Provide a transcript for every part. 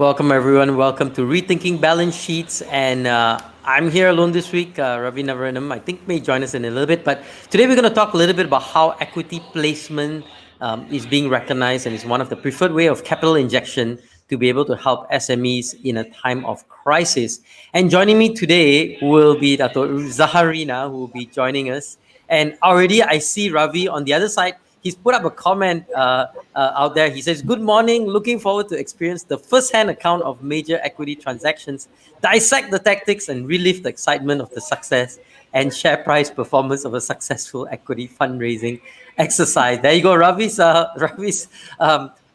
Welcome, everyone. Welcome to Rethinking Balance Sheets. And I'm here alone this week. Ravi Navaranam, I think, may join us in a little bit. But today we're going to talk a little bit about how equity placement is being recognized and is one of the preferred way of capital injection to be able to help SMEs in a time of crisis. And joining me today will be Dato Zaha Rina, who will be joining us. And already I see Ravi on the other side. He's put up a comment out there. He says, "Good morning. Looking forward to experience the first-hand account of major equity transactions, dissect the tactics, and relive the excitement of the success and share price performance of a successful equity fundraising exercise." There you go, Ravi's.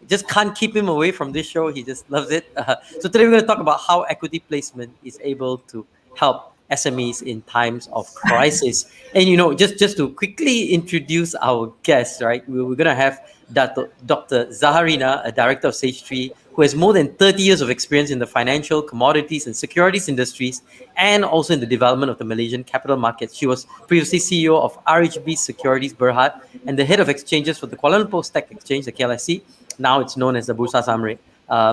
Just can't keep him away from this show. He just loves it. So today we're going to talk about how equity placement is able to help SMEs in times of crisis. And just to quickly introduce our guests, right? We're going to have Dato Dr. Zaha Rina, a director of Sage 3, who has more than 30 years of experience in the financial, commodities, and securities industries, and also in the development of the Malaysian capital markets. She was previously CEO of RHB Securities Berhad and the head of exchanges for the Kuala Lumpur Stock Exchange, the KLSC. Now it's known as the Bursa Saham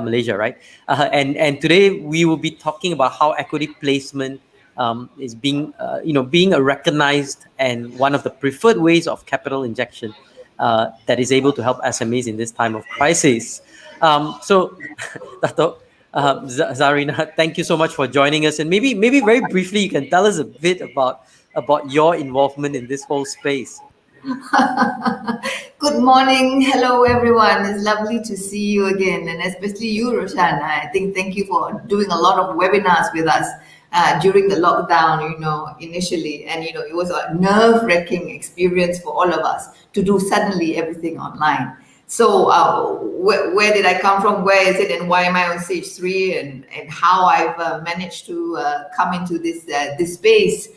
Malaysia, right? And today we will be talking about how equity placement is being a recognized and one of the preferred ways of capital injection that is able to help SMEs in this time of crisis. So, Dato Zarina, thank you so much for joining us. And maybe very briefly, you can tell us a bit about your involvement in this whole space. Good morning. Hello, everyone. It's lovely to see you again, and especially you, Roshan. I think thank you for doing a lot of webinars with us during the lockdown, initially. And, it was a nerve-wracking experience for all of us to do suddenly everything online. So where did I come from? Where is it? And why am I on Sage 3? And how I've managed to come into this space.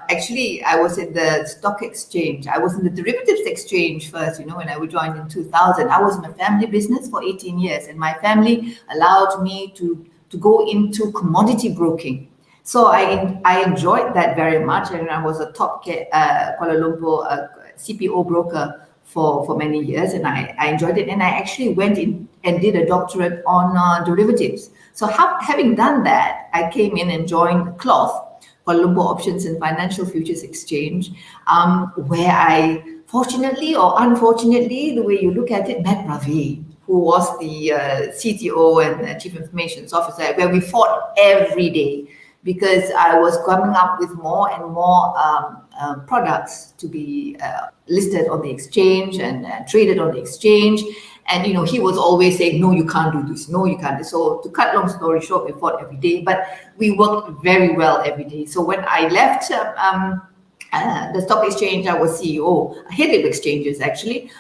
Actually, I was at the stock exchange. I was in the derivatives exchange first, when I joined in 2000. I was in a family business for 18 years, and my family allowed me to go into commodity broking. So I enjoyed that very much, and I was a top Kuala Lumpur CPO broker for many years, and I enjoyed it. And I actually went in and did a doctorate on derivatives. So having done that, I came in and joined Cloth, Kuala Lumpur Options and Financial Futures Exchange, where I, fortunately or unfortunately, the way you look at it, met Ravi, who was the CTO and Chief Information Officer, where we fought every day because I was coming up with more and more products to be listed on the exchange and traded on the exchange. And, he was always saying, no, you can't do this. No, you can't. So to cut long story short, we fought every day, but we worked very well every day. So when I left the stock exchange, I was CEO, head of exchanges, actually,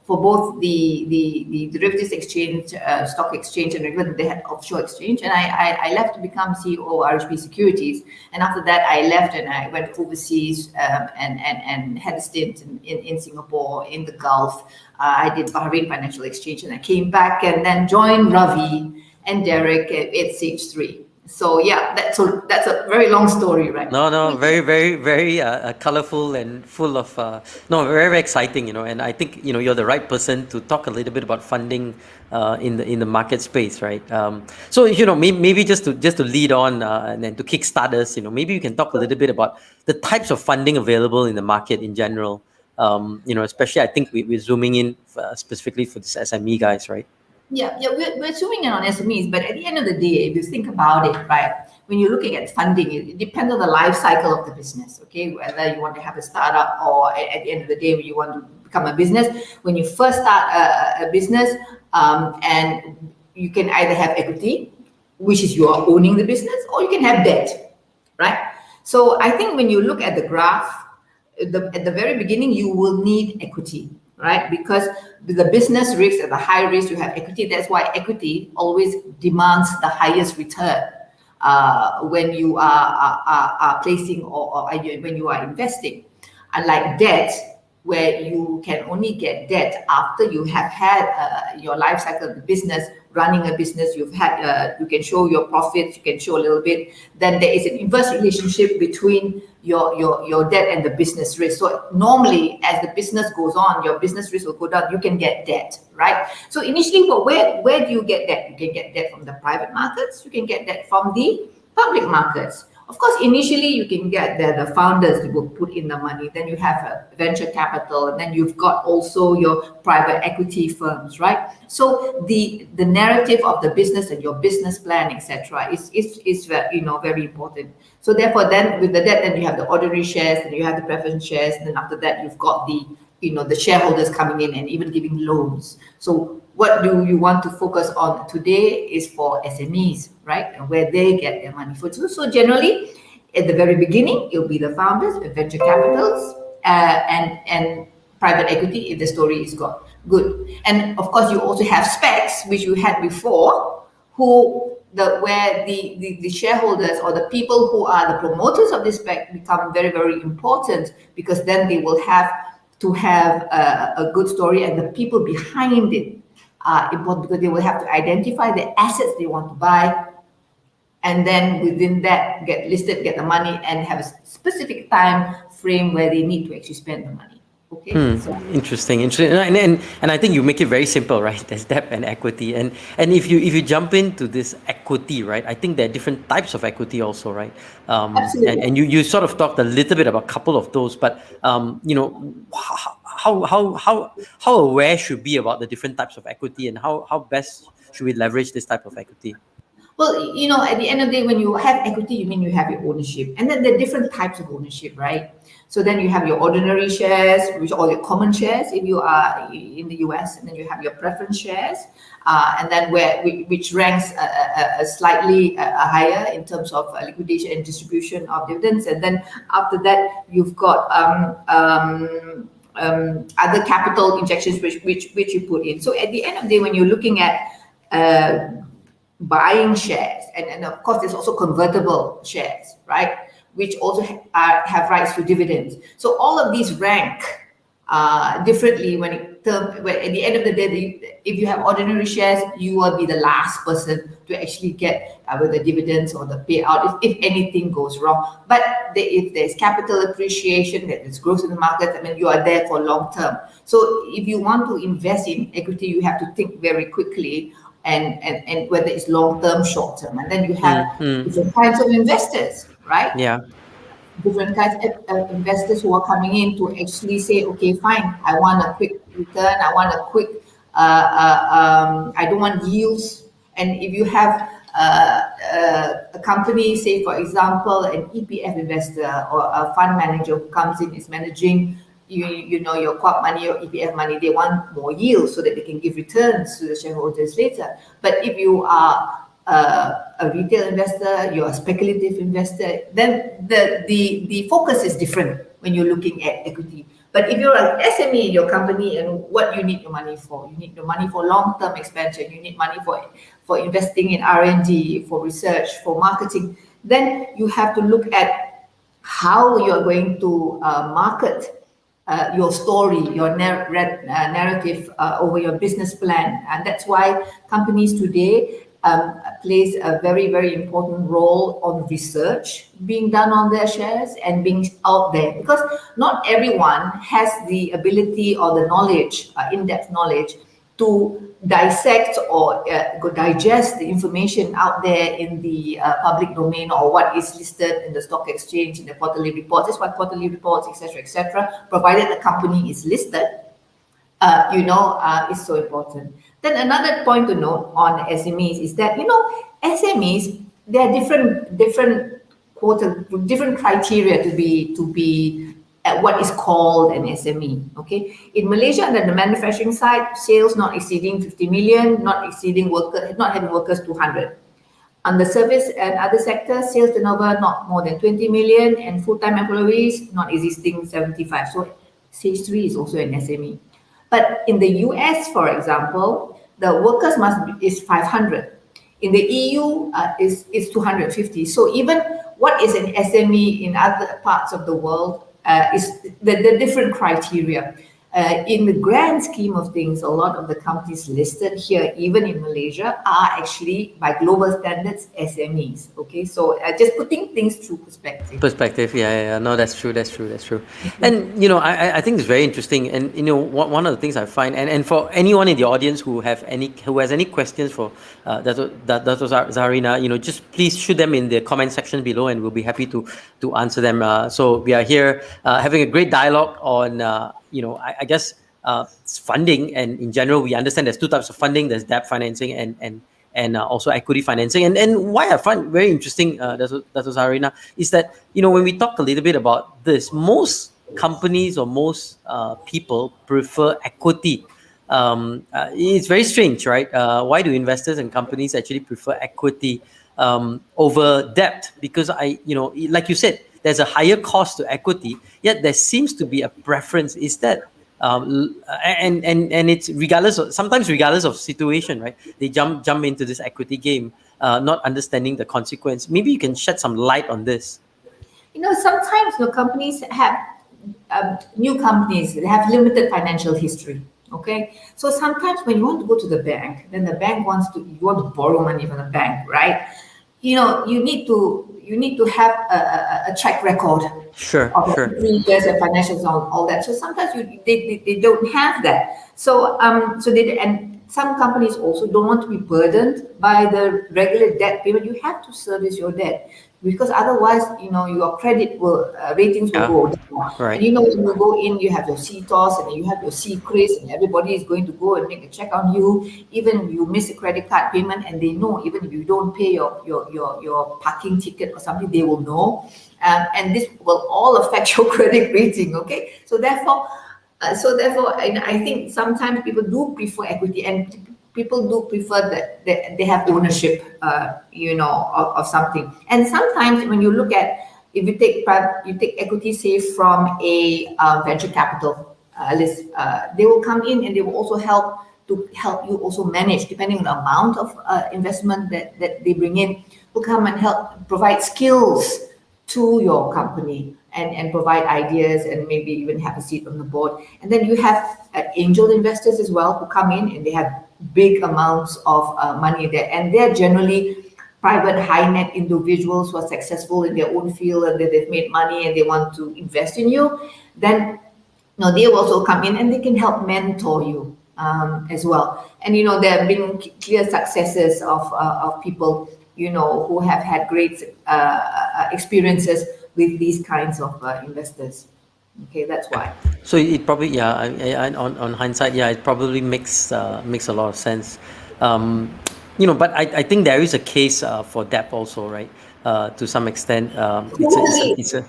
for both the derivatives exchange, stock exchange, and they had offshore exchange. And I left to become CEO of RHB Securities. And after that, I left and I went overseas and had a stint in Singapore, in the Gulf. I did Bahrain Financial Exchange, and I came back and then joined Ravi and Derek at Sage 3. So yeah, that's a very long story, right? No, very, very, very colorful and full of very, very exciting. And I think you're the right person to talk a little bit about funding in the market space, right? So maybe just to lead on and then to kickstart us, maybe you can talk a little bit about the types of funding available in the market in general. Especially I think we're zooming in specifically for this SME guys, right? Yeah, we're zooming in on SMEs, but at the end of the day, if you think about it, right, when you're looking at funding, it depends on the life cycle of the business, okay? Whether you want to have a startup or at the end of the day, when you want to become a business. When you first start a business, and you can either have equity, which is you are owning the business, or you can have debt, right? So I think when you look at the graph, at the very beginning, you will need equity, right? Because the business risk, at the high risk, you have equity. That's why equity always demands the highest return when you are placing or when you are investing. Unlike debt, where you can only get debt after you have had your life cycle of the business, running a business, you can show your profits, you can show a little bit, then there is an inverse relationship between your debt and the business risk. So normally, as the business goes on, your business risk will go down. You can get debt, right? So initially, well, where do you get debt? You can get debt from the private markets. You can get debt from the public markets. Of course, initially you can get the founders will put in the money. Then you have a venture capital, and then you've got also your private equity firms, right? So the narrative of the business and your business plan, etc., is very important. So therefore, then with the debt, then you have the ordinary shares, then you have the preference shares, and then after that you've got the shareholders coming in and even giving loans. So what do you want to focus on today is for SMEs, right? And where they get their money from. So generally, at the very beginning, it'll be the founders, the venture capitals, and private equity if the story is good. And of course, you also have specs, which you had before, where the shareholders or the people who are the promoters of this spec become very, very important, because then they will have to have a good story, and the people behind it are important, because they will have to identify the assets they want to buy, and then within that get listed, get the money, and have a specific time frame where they need to actually spend the money. Okay, so Interesting. And I think you make it very simple, right? There's debt and equity, and if you jump into this equity, right? I think there are different types of equity also, right? absolutely. And you sort of talked a little bit about a couple of those, but how aware should be about the different types of equity, and how best should we leverage this type of equity? Well, at the end of the day, when you have equity, you mean you have your ownership. And then there are different types of ownership, right? So then you have your ordinary shares, which are all your common shares if you are in the US, and then you have your preference shares, and then which ranks slightly higher in terms of liquidation and distribution of dividends. And then after that, you've got other capital injections which you put in. So at the end of the day, when you're looking at buying shares, and of course there's also convertible shares, right, which also have rights to dividends. So all of these rank differently when at the end of the day, if you have ordinary shares, you will be the last person to actually get the dividends or the payout if anything goes wrong. But if there's capital appreciation, there's growth in the market, I mean, you are there for long term. So if you want to invest in equity, you have to think very quickly, and whether it's long term, short term. And then you have different kinds of investors, right? Yeah. Different kinds of investors who are coming in to actually say, okay, fine, I want a quick return, I want a quick, I don't want yields. And if you have a company, say for example, an EPF investor or a fund manager who comes in, is managing your QAP money or EPF money, they want more yield so that they can give returns to the shareholders later. But if you are a retail investor, you're a speculative investor, then the focus is different when you're looking at equity. But if you're an SME in your company, and what you need your money for? You need your money for long-term expansion. You need money for investing in R&D, for research, for marketing. Then you have to look at how you're going to market your story, your narrative over your business plan. And that's why companies today plays a very, very important role on research being done on their shares and being out there, because not everyone has the ability or the knowledge, in-depth knowledge, to dissect or digest the information out there in the public domain, or what is listed in the stock exchange, in the quarterly reports. That's why quarterly reports, etc., provided the company is listed, is so important. Then another point to note on SMEs is that, SMEs, there are different criteria to be at what is called an SME. Okay, in Malaysia, under the manufacturing side, sales not exceeding 50 million, not having workers 200. On the service and other sectors, sales turnover not more than 20 million, and full-time employees not existing 75. So stage 3 is also an SME. But in the US, for example, the workers is 500. In the EU, is 250. So even what is an SME in other parts of the world is the different criteria. in the grand scheme of things, a lot of the companies listed here, even in Malaysia, are actually by global standards SMEs. Okay, so just putting things through perspective. Perspective, yeah. No, that's true, that's true. And I think it's very interesting. And one of the things I find, and for anyone in the audience who has any questions for Dato Zaharina, just please shoot them in the comment section below, and we'll be happy to answer them. So we are here having a great dialogue on I guess funding, and in general we understand there's two types of funding. There's debt financing and also equity financing. And why I find very interesting, Dato Zarina, is that when we talk a little bit about this, most companies or most people prefer equity. It's very strange, right? Why do investors and companies actually prefer equity over debt? Because like you said, there's a higher cost to equity, yet there seems to be a preference. Is that and it's sometimes regardless of situation, right? They jump into this equity game, not understanding the consequence. Maybe you can shed some light on this. Sometimes companies have new companies that have limited financial history. Okay, so sometimes when you want to go to the bank, then the bank you want to borrow money from the bank, right? You need to have a track record Sure, of sure. 3 years and financials and all that. So sometimes they don't have that. And some companies also don't want to be burdened by the regular debt payment. You have to service your debt, because otherwise, your credit ratings will Yeah, go down. right. And when you go in, you have your CTOS and then you have your CCRIS, and everybody is going to go and make a check on you. Even if you miss a credit card payment, and they know, even if you don't pay your parking ticket or something, they will know. And this will all affect your credit rating. Okay, so therefore, and I think sometimes people do prefer equity, and people do prefer that they have ownership, of something. And sometimes when you look at, if you take equity, say from a venture capital list, they will come in and they will also help you also manage, depending on the amount of investment that they bring in, will come and help provide skills to your company, and provide ideas, and maybe even have a seat on the board. And then you have angel investors as well, who come in and they have big amounts of money there, and they're generally private high net individuals who are successful in their own field, and they've made money and they want to invest in you. Then they will also come in and they can help mentor you as well. And there have been clear successes of people who have had great experiences with these kinds of investors. Okay, that's why. So it probably, yeah, on hindsight, yeah, it probably makes a lot of sense. But I think there is a case for debt also, right? To some extent, Totally. it's a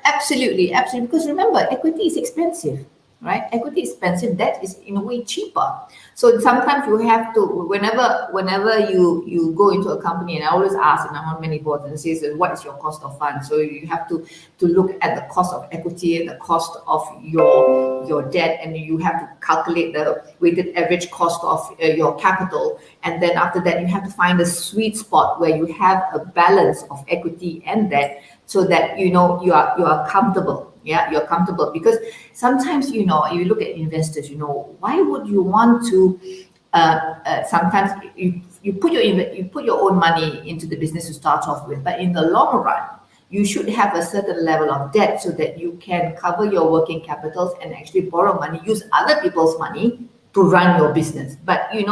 Absolutely, absolutely. Because remember, equity is expensive, right? Equity is expensive. Debt is in a way cheaper. So sometimes you have to, whenever you go into a company, and I always ask, and I'm on many boards, and it says, what is your cost of funds? So you have to look at the cost of equity, the cost of your debt, and you have to calculate the weighted average cost of your capital. And then after that, you have to find a sweet spot where you have a balance of equity and debt, so that you are comfortable. Yeah, you're comfortable, because sometimes you look at investors. Why would you want to? Sometimes you put your own money into the business to start off with, but in the long run, you should have a certain level of debt, so that you can cover your working capitals and actually borrow money, use other people's money to run your business. But they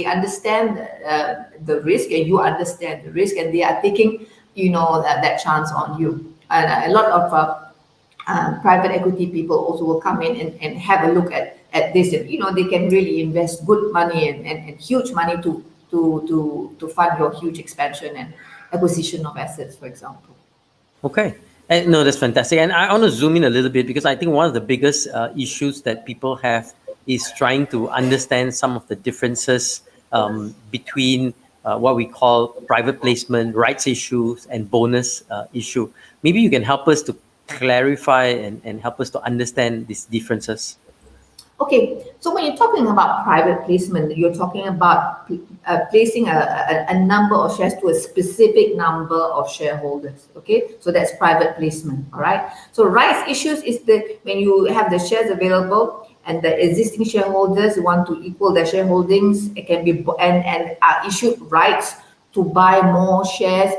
understand the risk, and you understand the risk, and they are taking that chance on you. And a lot of private equity people also will come in and have a look at this, and they can really invest good money and huge money to fund your huge expansion and acquisition of assets, for example. Okay. And no, that's fantastic. And I want to zoom in a little bit, because I think one of the biggest issues that people have is trying to understand some of the differences between what we call private placement, rights issues, and bonus issue. Maybe you can help us to clarify and help us to understand these differences. Okay, so when you're talking about private placement, you're talking about placing a number of shares to a specific number of shareholders. Okay, so that's private placement. All right. So rights issues is the when you have the shares available and the existing shareholders want to equal their shareholdings, it can be and are issued rights to buy more shares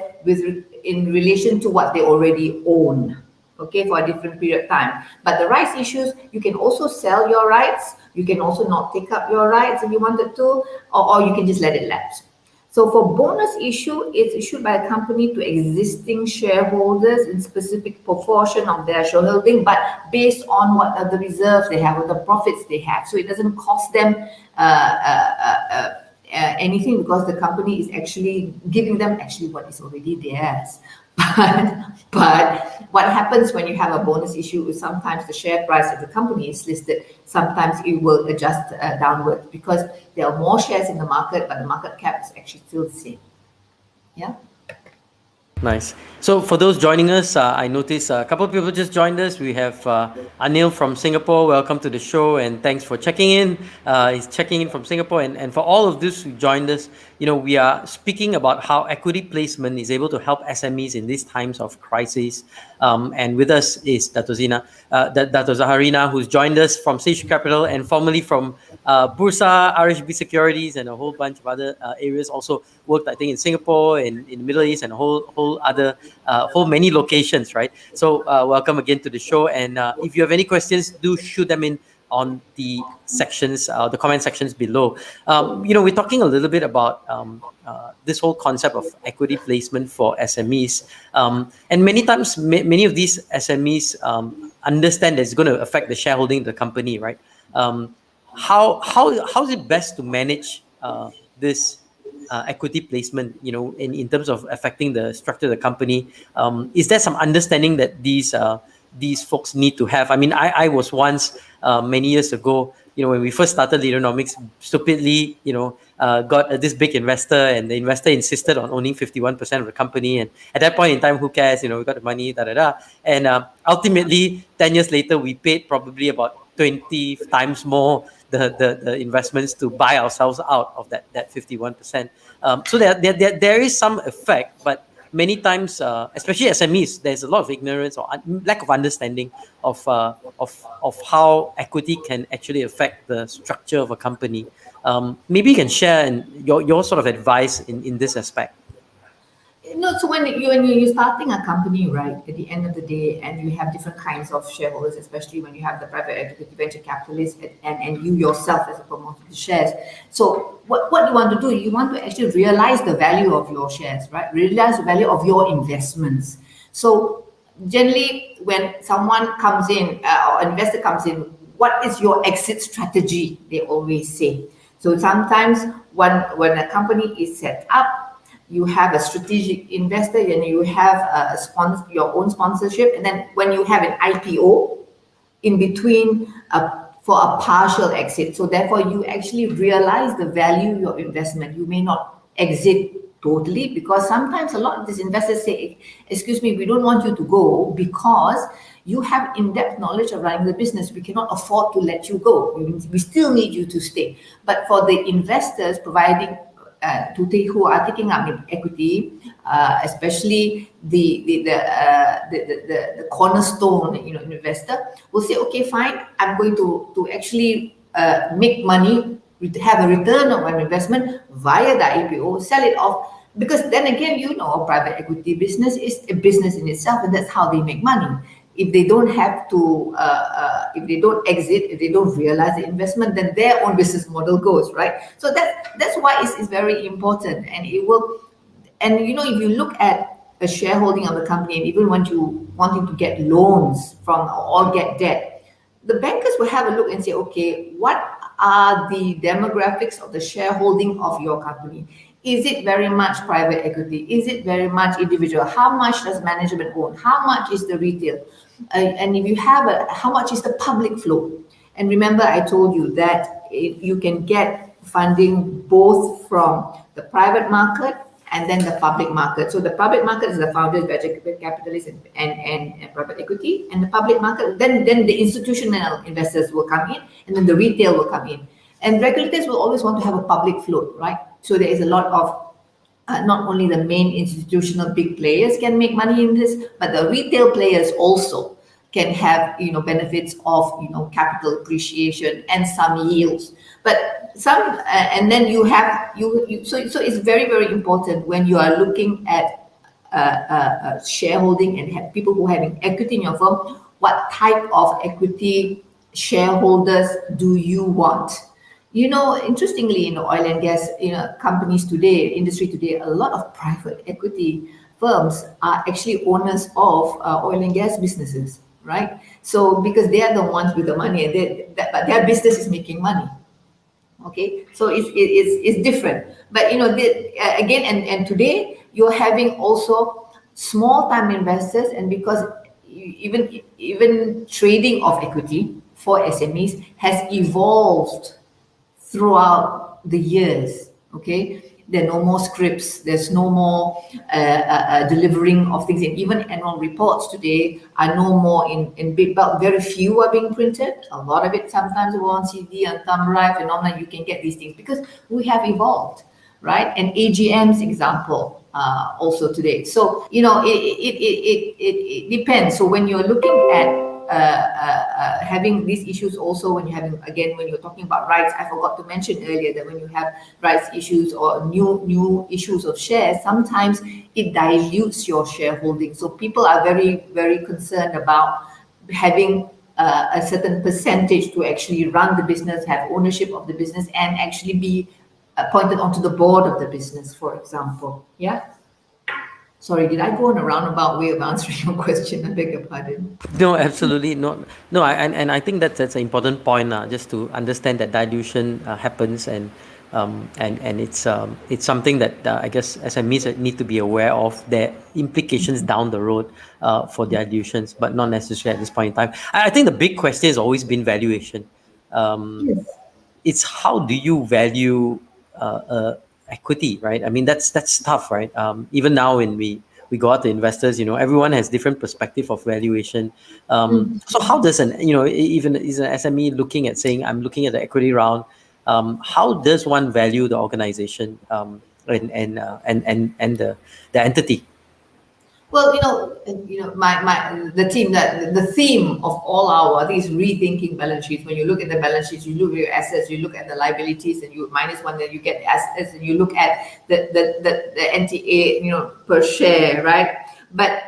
in relation to what they already own, okay, for a different period of time. But the rights issues, you can also sell your rights. You can also not take up your rights if you wanted to, or you can just let it lapse. So for bonus issue, it's issued by a company to existing shareholders in specific proportion of their shareholding, but based on what are the reserves they have or the profits they have. So it doesn't cost them uh, uh, uh, uh, anything because the company is actually giving them actually what is already theirs. But what happens when you have a bonus issue is sometimes the share price of the company is listed, sometimes it will adjust downward because there are more shares in the market, but the market cap is actually still the same. Yeah. Nice. So for those joining us, I noticed a couple of people just joined us. We have Anil from Singapore. Welcome to the show, and thanks for checking in. He's checking in from Singapore, and for all of those who joined us, we are speaking about how equity placement is able to help SMEs in these times of crisis. And with us is Dato Dato Zaha Rina, who's joined us from Sage Capital and formerly from Bursa, RHB Securities, and a whole bunch of other areas. Also worked, I think, in Singapore, in the Middle East, and a whole other whole many locations, right? So welcome again to the show. And if you have any questions, do shoot them in on the sections, the comment sections below. We're talking a little bit about this whole concept of equity placement for SMEs, and many times, many of these SMEs understand that it's going to affect the shareholding of the company, right? How is it best to manage this equity placement, in terms of affecting the structure of the company? Is there some understanding that these folks need to have? I mean, I was once, many years ago, when we first started Leadernomics, stupidly, got this big investor, and the investor insisted on owning 51% of the company. And at that point in time, who cares? We got the money, da da da. And ultimately, 10 years later, we paid probably about 20 times more the investments to buy ourselves out of that 51%. So there is some effect, but many times, especially SMEs, there's a lot of ignorance or lack of understanding of how equity can actually affect the structure of a company. Maybe you can share your sort of advice in this aspect. No, so when you're starting a company, right, at the end of the day, and you have different kinds of shareholders, especially when you have the private equity venture capitalists and you yourself as a promoter of the shares. So what you want to do, you want to actually realize the value of your shares, right? Realize the value of your investments. So generally, when someone comes in or an investor comes in, what is your exit strategy? They always say. So sometimes when a company is set up, you have a strategic investor and you have your own sponsorship, and then when you have an IPO in between for a partial exit, so therefore you actually realize the value of your investment. You may not exit totally because sometimes a lot of these investors say, excuse me, we don't want you to go because you have in-depth knowledge of running the business. We cannot afford to let you go. We still need you to stay. But for the investors providing who are taking up equity, especially the cornerstone, investor will say, okay, fine, I'm going to actually make money, have a return on my investment via the IPO, sell it off. Because then again, a private equity business is a business in itself, and that's how they make money. If they don't have to, if they don't exit, if they don't realize the investment, then their own business model goes, right? So that's why it's very important, and it will. And if you look at a shareholding of the company, and even when you wanting to get loans from or get debt, the bankers will have a look and say, okay, what are the demographics of the shareholding of your company? Is it very much private equity? Is it very much individual? How much does management own? How much is the retail? And if you have how much is the public flow? And remember, I told you that you can get funding both from the private market and then the public market. So the public market is the founders, venture capitalists, and private equity. And the public market, then the institutional investors will come in, and then the retail will come in. And regulators will always want to have a public float, right? So there is a lot of not only the main institutional big players can make money in this, but the retail players also can have benefits of capital appreciation and some yields. But some and then you have so it's very, very important when you are looking at shareholding and have people who are having equity in your firm, what type of equity shareholders do you want? Interestingly, oil and gas, companies today, industry today, a lot of private equity firms are actually owners of oil and gas businesses, right? So because they are the ones with the money, and but their business is making money. Okay, so it's different. But again, and today you're having also small time investors, and because even trading of equity for SMEs has evolved throughout the years. Okay, there are no more scripts, there's no more delivering of things, and even annual reports today are no more in big bulk. Very few are being printed. A lot of it sometimes on CD and thumb drive, and online you can get these things because we have evolved, right? And AGM's example also today. So it depends. So when you're looking at having these issues also, when you're talking about rights, I forgot to mention earlier that when you have rights issues or new issues of shares, sometimes it dilutes your shareholding. So people are very, very concerned about having a certain percentage to actually run the business, have ownership of the business, and actually be appointed onto the board of the business, for example. Yeah. Sorry, did I go on a roundabout way of answering your question? I beg your pardon. No, absolutely not. No, and I think that's an important point, just to understand that dilution happens, and it's something that I guess SMEs need to be aware of their implications down the road for their dilutions, but not necessarily at this point in time. I think the big question has always been valuation. Yes. It's how do you value equity, right? I mean, that's tough, right? Even now when we go out to investors, everyone has different perspective of valuation. So how does even is an SME looking at saying, I'm looking at the equity round, how does one value the organization, and the entity? Well, the team, that the theme of all our these rethinking balance sheets. When you look at the balance sheets, you look at your assets, you look at the liabilities, and you minus one, then you get the assets, and you look at the NTA, per share, right? But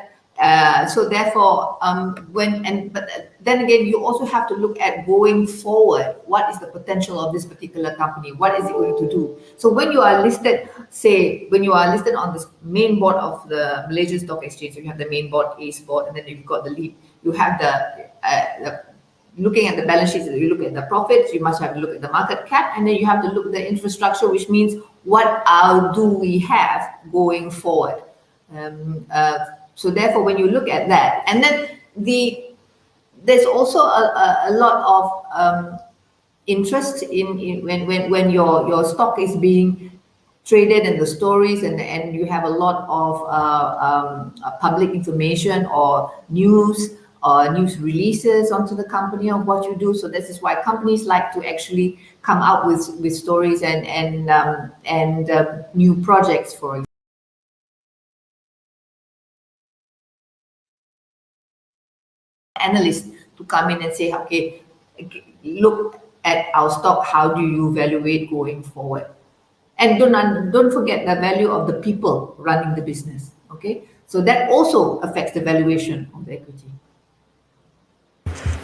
so therefore, but then again, you also have to look at going forward. What is the potential of this particular company? What is it going to do? So when you are listed, when you are listed on this main board of the Malaysian Stock Exchange, you have the main board, ACE board, and then you've got the lead. You have the looking at the balance sheets, you look at the profits, you must have to look at the market cap, and then you have to look at the infrastructure, which means what do we have going forward. So therefore, when you look at that, and then there's also a lot of interest in when your stock is being traded, and the stories, and you have a lot of public information or news releases onto the company of what you do. So this is why companies like to actually come out with stories and new projects for analysts to come in and say, okay, look at our stock, how do you evaluate going forward? And don't forget the value of the people running the business. Okay, so that also affects the valuation of the equity.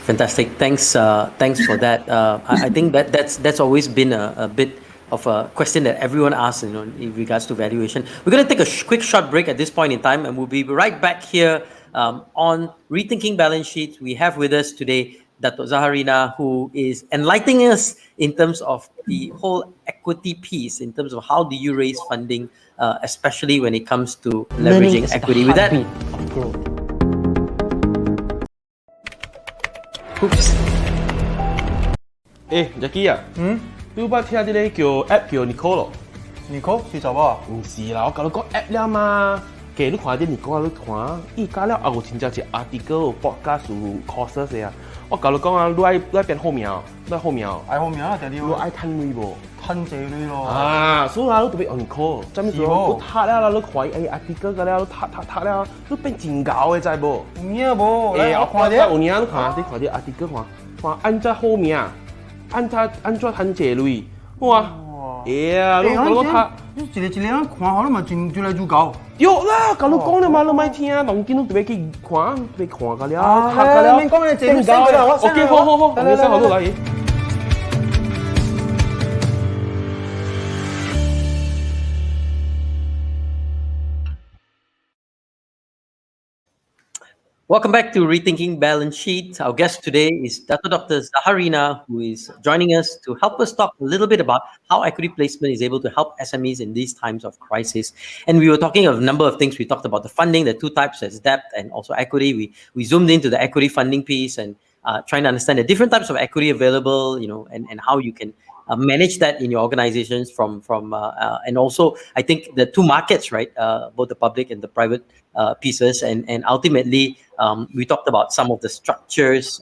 Fantastic. Thanks for that. I think that's always been a bit of a question that everyone asks, in regards to valuation. We're going to take a quick short break at this point in time, and we'll be right back here on Rethinking Balance Sheets. We have with us today Dato Zaha Rina, who is enlightening us in terms of the whole equity piece, in terms of how do you raise funding, especially when it comes to leveraging equity. With that, of growth. Oops. Jackie 啊，你要唔要聽下啲咧叫 app 叫 Necole？ Nicole 睡着啊？唔是啦，我甲你讲 app 了嘛。给你看啲你讲你看，伊加了有真正是 article、podcast、courses 嘅啊。我甲你讲啊，你爱变好命，你爱好命，爱好命啊，爹哋你爱趁钱无？吞这类咯。啊，所以啊，你特别 on call，做咩事？你读了啦，你看诶 article 个了，你读了，你变真高嘅，知无？唔嘢无，诶，来我看有啲。年你看啲 article 看按照好命，按照趁钱类，哇！哎呀，你讲他。你一个人看好了嘛，就来就搞。有啦，甲你讲了嘛，你咪听，当今你特别去看，特别看个了，拍个了，你讲你真高了，我 OK， 好，你先好来。Welcome back to Rethinking Balance Sheets. Our guest today is Dato Dr. Zaha Rina, who is joining us to help us talk a little bit about how equity placement is able to help SMEs in these times of crisis. And we were talking of a number of things. We talked about the funding, the two types, as debt and also equity. We zoomed into the equity funding piece and trying to understand the different types of equity available, and how you can manage that in your organizations and also I think the two markets, right? Both the public and the private pieces, and ultimately we talked about some of the structures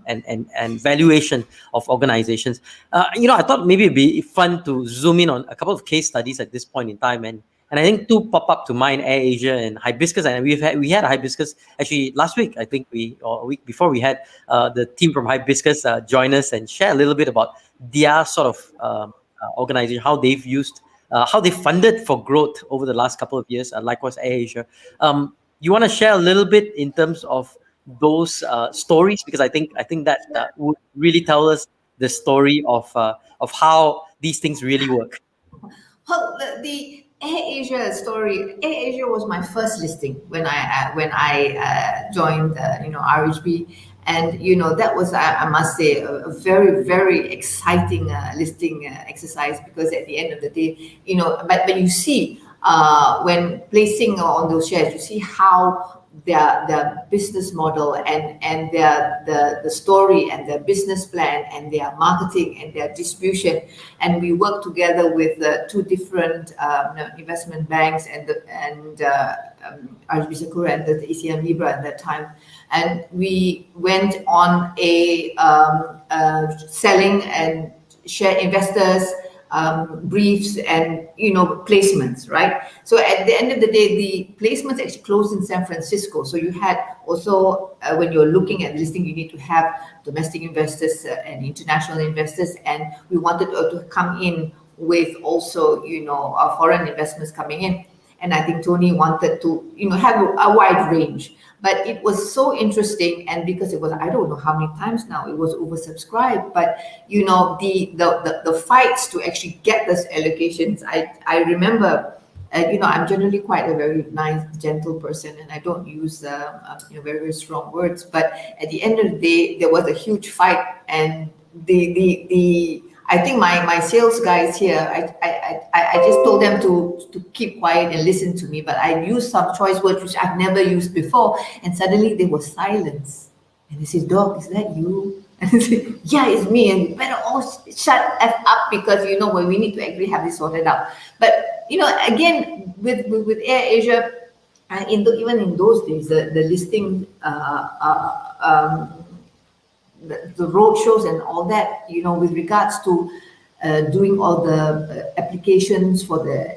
and valuation of organizations. I thought maybe it'd be fun to zoom in on a couple of case studies at this point in time, and I think two pop up to mind: Air Asia and Hibiscus. And we had Hibiscus actually last week. I think or a week before we had the team from Hibiscus join us and share a little bit about their sort of organization, how they've used, how they funded for growth over the last couple of years. Likewise, Air Asia. You want to share a little bit in terms of those stories, because I think that would really tell us the story of how these things really work. Well, the Air Asia story. Air Asia was my first listing when I joined RHB, and that was, I must say, a very, very exciting listing exercise, because at the end of the day, but you see when placing on those shares, you see how their business model and the story and their business plan and their marketing and their distribution. And we worked together with two different investment banks and RHB Sakura and the ECM Libra at that time. And we went on a selling and share investors briefs and placements, right? So at the end of the day, the placements actually closed in San Francisco. So you had also when you're looking at listing, you need to have domestic investors and international investors, and we wanted to come in with also foreign investments coming in. And I think Tony wanted to have a wide range. But it was so interesting, and because it was, I don't know how many times now, it was oversubscribed. But the fights to actually get those allocations, I remember. I'm generally quite a very nice, gentle person, and I don't use very, very strong words. But at the end of the day, there was a huge fight, and I think my sales guys here, I just told them to keep quiet and listen to me, but I used some choice words which I've never used before, and suddenly there was silence. And they said, "Doc, is that you?" And I said, "Yeah, it's me, and you better all shut F up, because when we need to actually have this sorted out." But again, with Air Asia, even in those days, the listing the road shows and all that, with regards to doing all the applications for the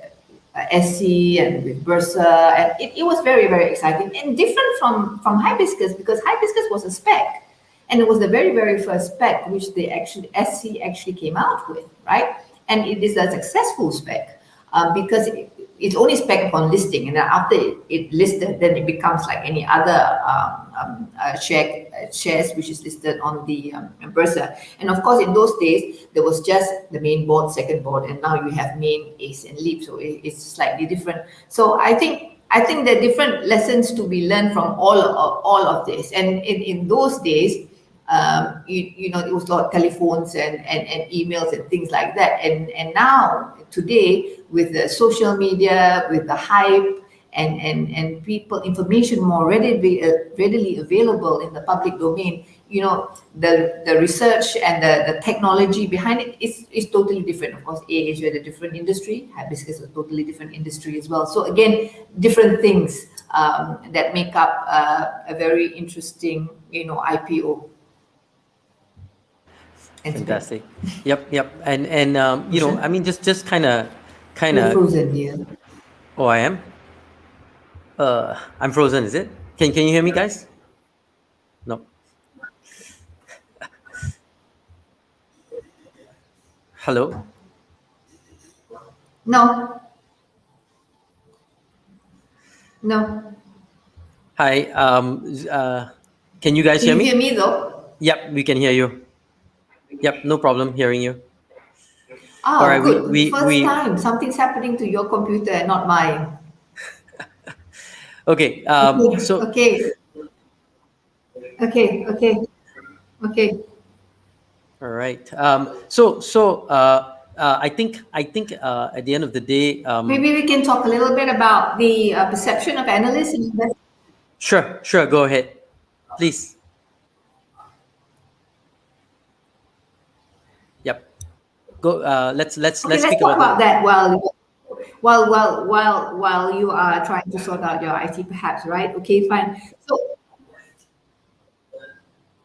SC and with Bursa, and it was very, very exciting and different from Hibiscus, because Hibiscus was a spec, and it was the very, very first spec which SC actually came out with, right? And it is a successful spec because it's only spec upon listing, and then after it listed, then it becomes like any other shares which is listed on the Bursa. And of course, in those days, there was just the main board, second board, and now you have main, ace, and leap. So it's slightly different. So I think there are different lessons to be learned from all of this. And in those days, it was a lot of telephones and emails and things like that. And now, today, with the social media, with the hype, and people, information more readily available in the public domain, the research and the technology behind it is totally different. Of course, A is a different industry, hibiscus is a totally different industry as well. So again, different things that make up a very interesting, IPO. Fantastic. Yep. And I mean, just kind You're of. frozen here. Oh, I am. I'm frozen. Is it? Can you hear me, guys? No. Hello. No. No. Hi. Can you guys Can hear you me? hear me though? Yep, we can hear you. Yep, no problem hearing you. All Oh, right, good. First we time something's happening to your computer and not mine. okay. Okay, So okay, okay. Okay. all right. I think at the end of the day, Maybe we can talk a little bit about the perception of analysts and investors. sure, go ahead, please. Yep. Go. Okay, Let's let's speak talk about about the. that while you are trying to sort out your IT, perhaps, right? Okay, fine. So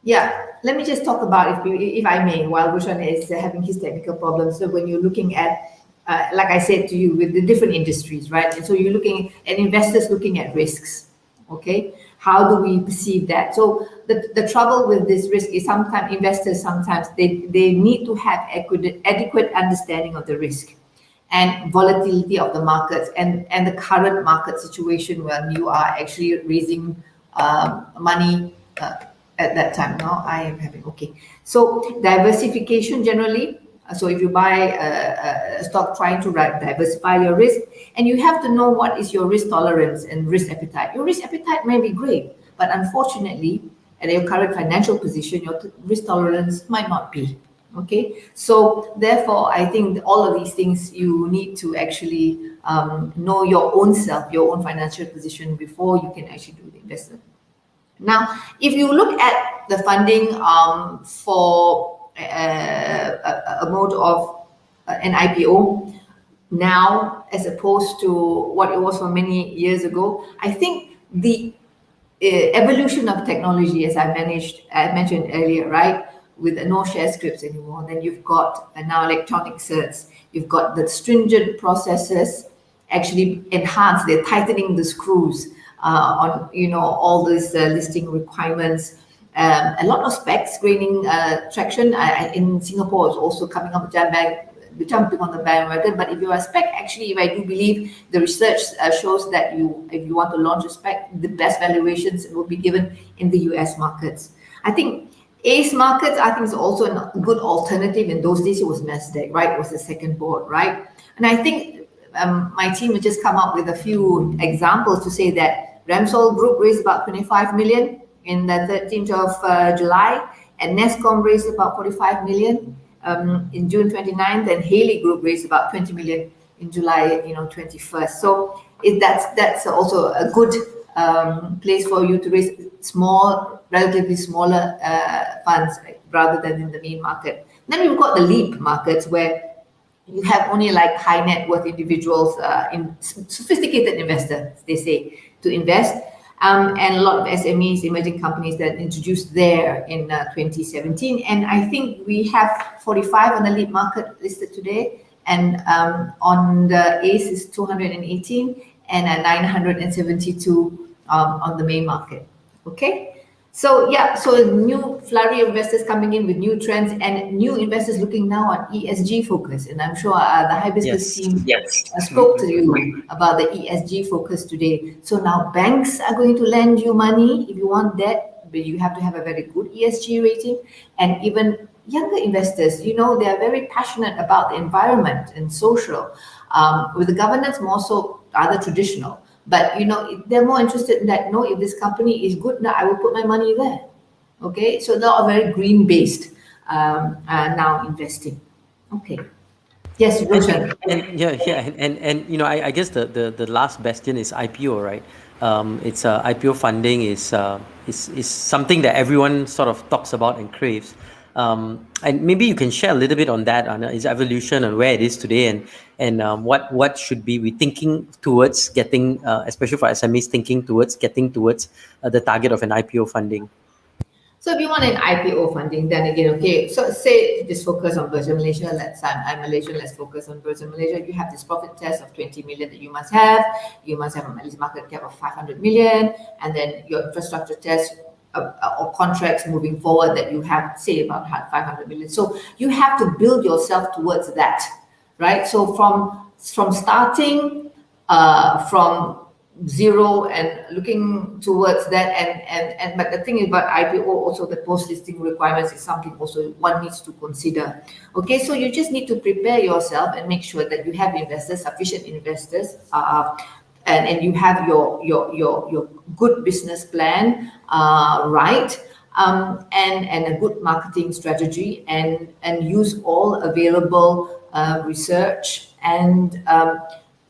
yeah, let me just talk about, if I may, while Roshan is having his technical problems. So when you're looking at, like I said to you, with the different industries, right? And so you're looking at investors looking at risks. Okay, how do we perceive that? So the trouble with this risk is sometimes investors they need to have adequate understanding of the risk and volatility of the markets and the current market situation when you are actually raising money at that time. Now I am having, okay. So diversification generally. So if you buy a stock, trying to diversify your risk, and you have to know what is your risk tolerance and risk appetite. Your risk appetite may be great, but unfortunately, at your current financial position, your risk tolerance might not be. Okay, so therefore, I think all of these things you need to actually know your own self, your own financial position before you can actually do the investment. Now, if you look at the funding for a mode of an IPO now, as opposed to what it was for many years ago, I think the evolution of technology, as I mentioned earlier, right? With no share scripts anymore, then you've got now electronic certs. You've got the stringent processes actually enhanced. They're tightening the screws on all these listing requirements. A lot of spec screening traction in Singapore is also coming up. Jumping on the bandwagon, but if you are a spec, actually, if I do believe the research shows that if you want to launch a spec, the best valuations will be given in the US markets. I think ACE markets, I think, is also a good alternative. In those days, it was Nasdaq, right? It was the second board, right? And I think my team will just come up with a few examples to say that Ramsol Group raised about 25 million in the 13th of July, and Nescom raised about 45 million in June 29th, and Haley Group raised about 20 million in July 21st. So that's also a good place for you to raise relatively smaller funds rather than in the main market. Then you've got the LEAP markets where you have only like high net worth individuals, sophisticated investors, they say, to invest. And a lot of SMEs, emerging companies that introduced there in 2017. And I think we have 45 on the LEAP market listed today. And on the ACE is 218 and 972 on the main market. Okay. So yeah, so a new flurry of investors coming in with new trends and new investors looking now at ESG focus. And I'm sure the Hibiscus team spoke to you about the ESG focus today. So now banks are going to lend you money if you want debt, but you have to have a very good ESG rating. And even younger investors, they are very passionate about the environment and social. With the governance, more so rather traditional. But they're more interested in that. No, if this company is good, now I will put my money there. Okay, so they are very green based now investing. Okay, yes, Roshan. And yeah, and I guess the last bastion is IPO, right? It's IPO funding is something that everyone sort of talks about and craves. And maybe you can share a little bit on that, on its evolution and where it is today, and what should be we thinking towards getting, especially for SMEs, thinking towards getting towards the target of an IPO funding. So if you want an IPO funding, then again, okay, so say just focus on Bursa Malaysia. I'm Malaysian, let's focus on Bursa Malaysia. You have this profit test of 20 million that you must have. You must have at least market cap of 500 million. And then your infrastructure test or contracts moving forward that you have, say, about 500 million. So you have to build yourself towards that, right? So from starting from zero and looking towards that, and but the thing about IPO also, the post listing requirements is something also one needs to consider. Okay, so you just need to prepare yourself and make sure that you have investors, sufficient investors, and you have your good business plan right, and a good marketing strategy, and use all available research, and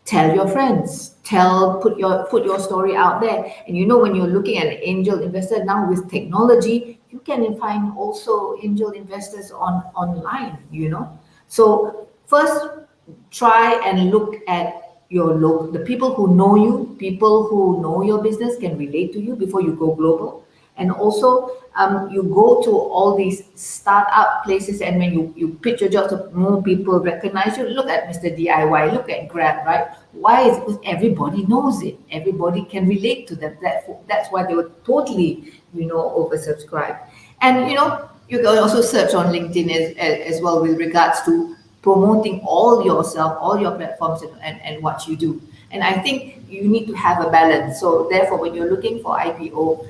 tell your friends, put your story out there. And when you're looking at an angel investor now with technology, you can find also angel investors online. So first, try and look at the people who know you, people who know your business, can relate to you before you go global. And also, you go to all these startup places, and when you pitch your job, so more people recognize you. Look at Mr. DIY, look at Grab, right? Why is it? Because everybody knows it. Everybody can relate to them. That's why they were totally, oversubscribed. And, you can also search on LinkedIn as well with regards to promoting all your platforms and what you do. And I think you need to have a balance. So therefore, when you're looking for IPO,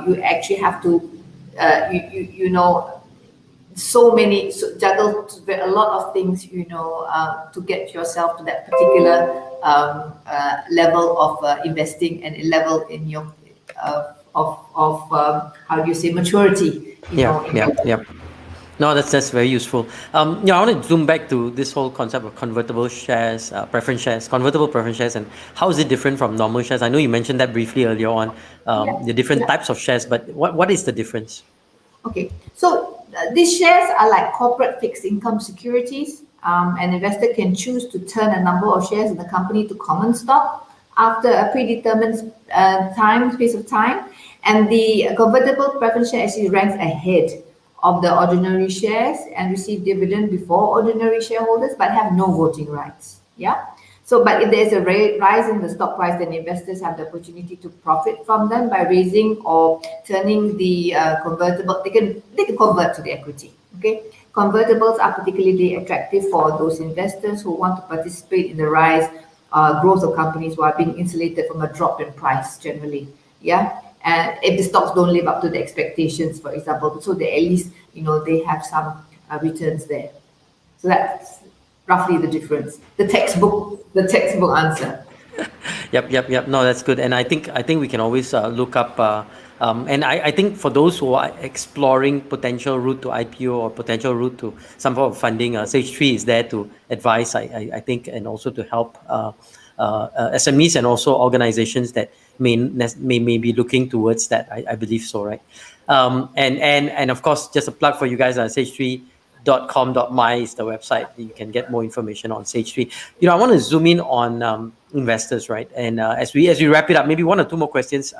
you actually have to, juggle a lot of things, to get yourself to that particular level of investing, and a level in your how do you say, maturity. Yeah. No, that's very useful. I want to zoom back to this whole concept of convertible shares, preference shares, convertible preference shares, and how is it different from normal shares? I know you mentioned that briefly earlier on, the different types of shares, but what is the difference? Okay, so these shares are like corporate fixed income securities. An investor can choose to turn a number of shares in the company to common stock after a predetermined space of time, and the convertible preference share actually ranks ahead of the ordinary shares and receive dividend before ordinary shareholders, but have no voting rights. Yeah. So, but if there's a rise in the stock price, then investors have the opportunity to profit from them by raising or turning the convertible. They can convert to the equity. Okay. Convertibles are particularly attractive for those investors who want to participate in the growth of companies while being insulated from a drop in price generally. Yeah. And if the stocks don't live up to the expectations, for example, so they at least, they have some returns there. So that's roughly the difference. The textbook answer. Yep. No, that's good. And I think we can always look up. And I think for those who are exploring potential route to IPO or potential route to some form of funding, Sage 3 is there to advise, I think, and also to help SMEs and also organizations that may be looking towards that. I believe so, right? And of course, just a plug for you guys, sage3.com.my is the website. You can get more information on Sage 3. I want to zoom in on investors, right? And as we wrap it up, maybe one or two more questions,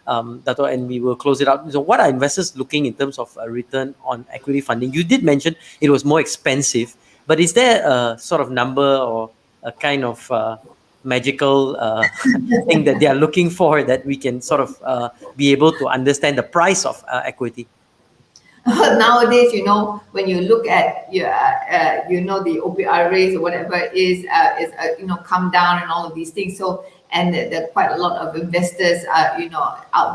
Dato, and we will close it out. So what are investors looking in terms of a return on equity funding? You did mention it was more expensive, but is there a sort of number or a kind of magical thing that they are looking for that we can sort of be able to understand the price of equity? Nowadays, when you look at the OPR rates or whatever is come down and all of these things. So, and there are quite a lot of investors out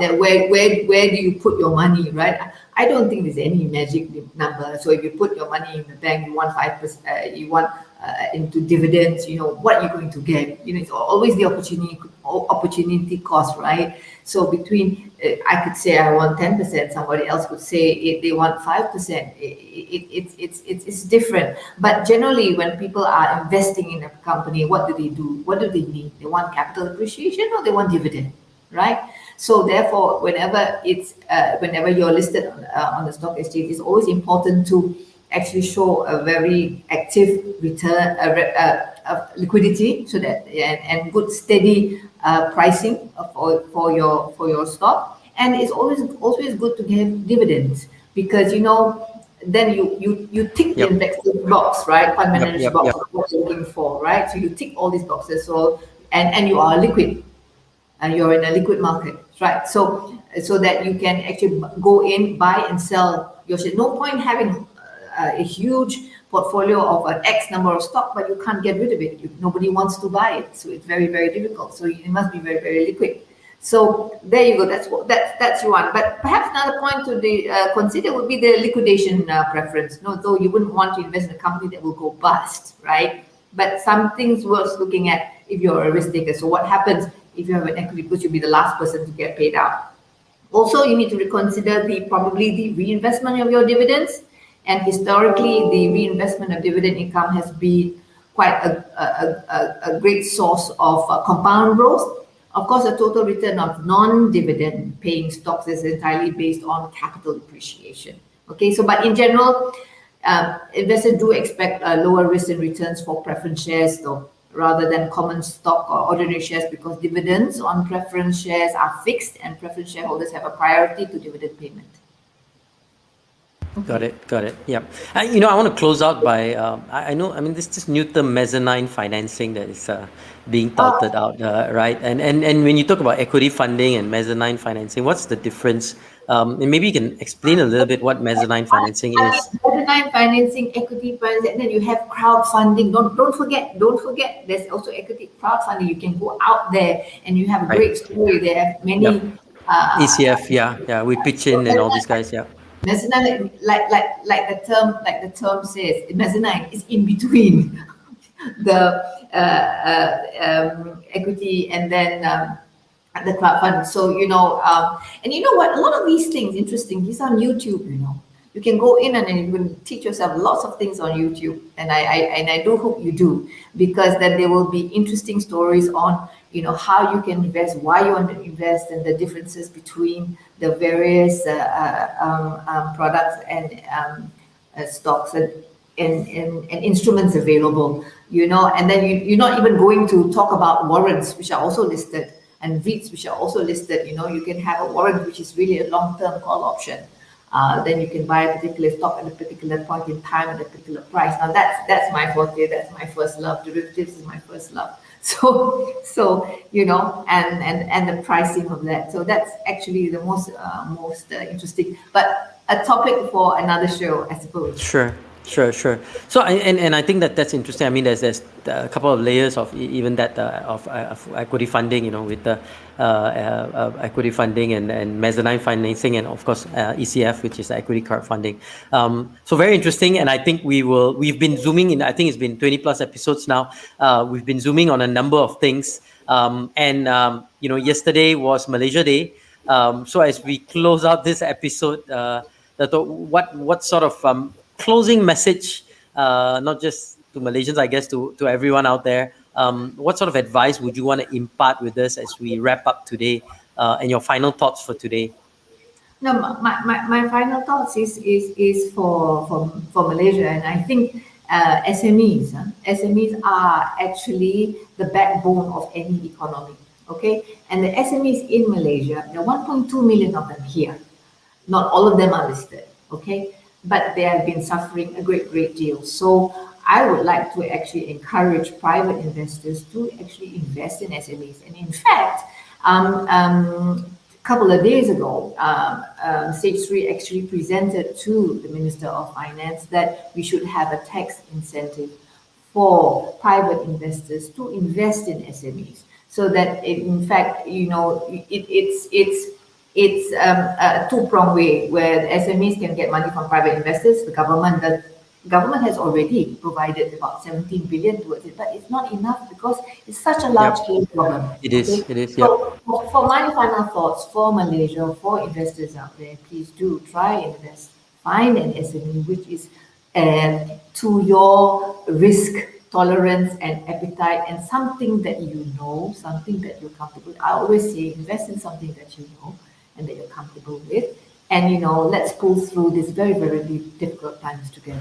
there. Where do you put your money, right? I don't think there's any magic number. So if you put your money in the bank, you want 5%, you want into dividends, what are you going to get? It's always the opportunity cost, right? So between, I could say I want 10%, somebody else could say they want 5%. It's different. But generally, when people are investing in a company, what do they do? What do they need? They want capital appreciation or they want dividend? right? So therefore, whenever you're listed on the stock exchange, it's always important to actually show a very active return, liquidity, so that and good steady pricing for your stock. And it's always good to give dividends, because then you tick the Yep. investor box, right? Fund Yep. manager Yep. box Yep. of what you're looking for, right? So you tick all these boxes. So and you are liquid, and you're in a liquid market, right? So that you can actually go in, buy and sell your share. No point having a huge portfolio of an X number of stock, but you can't get rid of it. Nobody wants to buy it, so it's very, very difficult. So it must be very, very liquid. So there you go. That's one. But perhaps another point to consider would be the liquidation preference. No, though you wouldn't want to invest in a company that will go bust, right? But some things worth looking at if you're a risk taker. So what happens if you have an equity put? You'll be the last person to get paid out. Also, you need to reconsider probably the reinvestment of your dividends. And historically, the reinvestment of dividend income has been quite a great source of compound growth. Of course, the total return of non-dividend paying stocks is entirely based on capital appreciation. Okay, so but in general, investors do expect lower risk and returns for preference shares, though, rather than common stock or ordinary shares, because dividends on preference shares are fixed and preference shareholders have a priority to dividend payment. Got it. Got it. Yeah. I want to close out by I know. I mean, this new term mezzanine financing that is being touted out, right? And when you talk about equity funding and mezzanine financing, what's the difference? And maybe you can explain a little bit what mezzanine financing is. Mezzanine financing, equity financing, and then you have crowdfunding. Don't forget. There's also equity crowdfunding. You can go out there and you have a Right. great story. They have many. Yep. ECF, yeah, we pitch in and all these guys, yeah. Mezzanine, like the term says, mezzanine is in between the equity and then the crowdfunding. So and you know what? A lot of these things, interesting. These are on YouTube. You can go in and you can teach yourself lots of things on YouTube, and I do hope you do, because then there will be interesting stories on how you can invest, why you want to invest, and the differences between the various products and stocks and instruments available. And then you're not even going to talk about warrants, which are also listed, and REITs, which are also listed. You can have a warrant, which is really a long-term call option. Then you can buy a particular stock at a particular point in time at a particular price. Now that's my forte. That's my first love. Derivatives is my first love. So and the pricing of that. So that's actually the most interesting, but a topic for another show, I suppose. Sure. So and I think that's interesting. I mean, there's a couple of layers of even that of equity funding, with the equity funding and mezzanine financing, and of course ECF, which is equity crowdfunding. So very interesting, and I think we've been zooming in. I think it's been 20 plus episodes now. We've been zooming on a number of things, and yesterday was Malaysia Day. So as we close out this episode, Dato, what sort of closing message, not just to Malaysians, I guess to everyone out there, what sort of advice would you want to impart with us as we wrap up today, and your final thoughts for today? No, my final thoughts is for Malaysia, and I think SMEs. SMEs are actually the backbone of any economy. Okay, and the SMEs in Malaysia, there are 1.2 million of them here. Not all of them are listed. Okay, but they have been suffering a great deal. So I would like to actually encourage private investors to actually invest in SMEs. And in fact, a couple of days ago, Stage 3 actually presented to the Minister of Finance that we should have a tax incentive for private investors to invest in SMEs, so that in fact, it's a two-pronged way where SMEs can get money from private investors. The government has already provided about 17 billion towards it, but it's not enough because it's such a large-scale problem. It is. So for my final thoughts for Malaysia, for investors out there, please do try and invest. Find an SME which is to your risk tolerance and appetite, and something that you know, something that you're comfortable. I always say invest in something that you know and that you're comfortable with. And let's pull through these very, very difficult times together.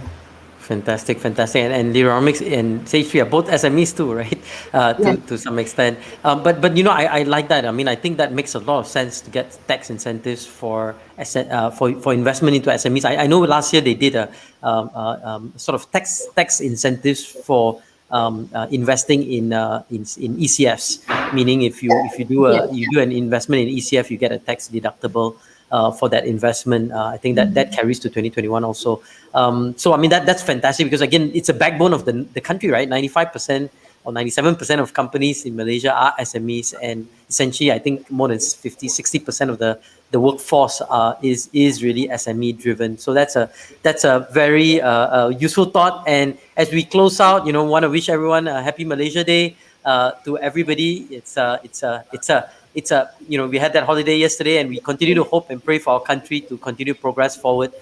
Fantastic, fantastic, and Leromics and Sage 3 are both SMEs too, right? Yeah. To some extent, but I like that. I mean, I think that makes a lot of sense to get tax incentives for for investment into SMEs. I know last year they did a sort of tax incentives for investing in ECFs, meaning if you do Yeah. an investment in ECF, you get a tax deductible for that investment. I think that carries to 2021 also. So I mean that's fantastic because again it's a backbone of the country, right? 95% or 97% of companies in Malaysia are SMEs, and essentially I think more than 50-60% of the workforce is really SME driven. So that's a very useful thought. And as we close out, want to wish everyone a happy Malaysia Day. To everybody, it's a we had that holiday yesterday, and we continue to hope and pray for our country to continue to progress forward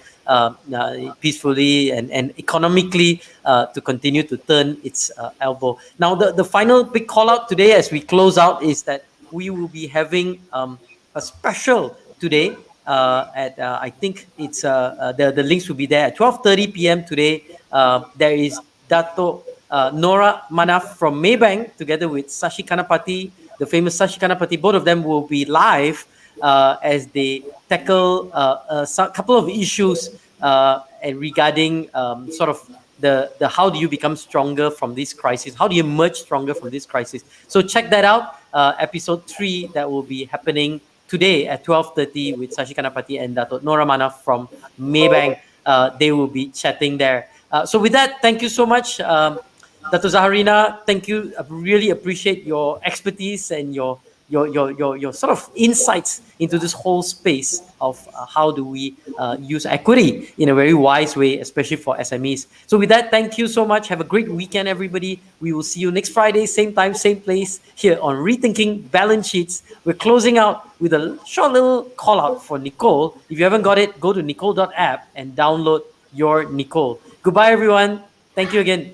peacefully and economically, to continue to turn its elbow. Now, the final big call out today as we close out is that we will be having a special today at I think it's the links will be there at 12:30 p.m. today. There is Dato Nora Manaf from Maybank together with Sashi Kanapati, the famous Sashi Kanapati. Both of them will be live as they tackle a couple of issues and regarding sort of the how do you become stronger from this crisis? How do you emerge stronger from this crisis? So check that out. Episode 3 that will be happening today at 12:30 with Sashi Kanapati and Dato Nora Manaf from Maybank. They will be chatting there. So with that, thank you so much. Dato Zaha Rina, thank you. I really appreciate your expertise and your sort of insights into this whole space of how do we use equity in a very wise way, especially for SMEs. So with that, thank you so much. Have a great weekend, everybody. We will see you next Friday, same time, same place, here on Rethinking Balance Sheets. We're closing out with a short little call out for Necole. If you haven't got it, go to Necole.app and download your Necole. Goodbye, everyone. Thank you again,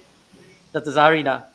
Dr. Zaha Rina.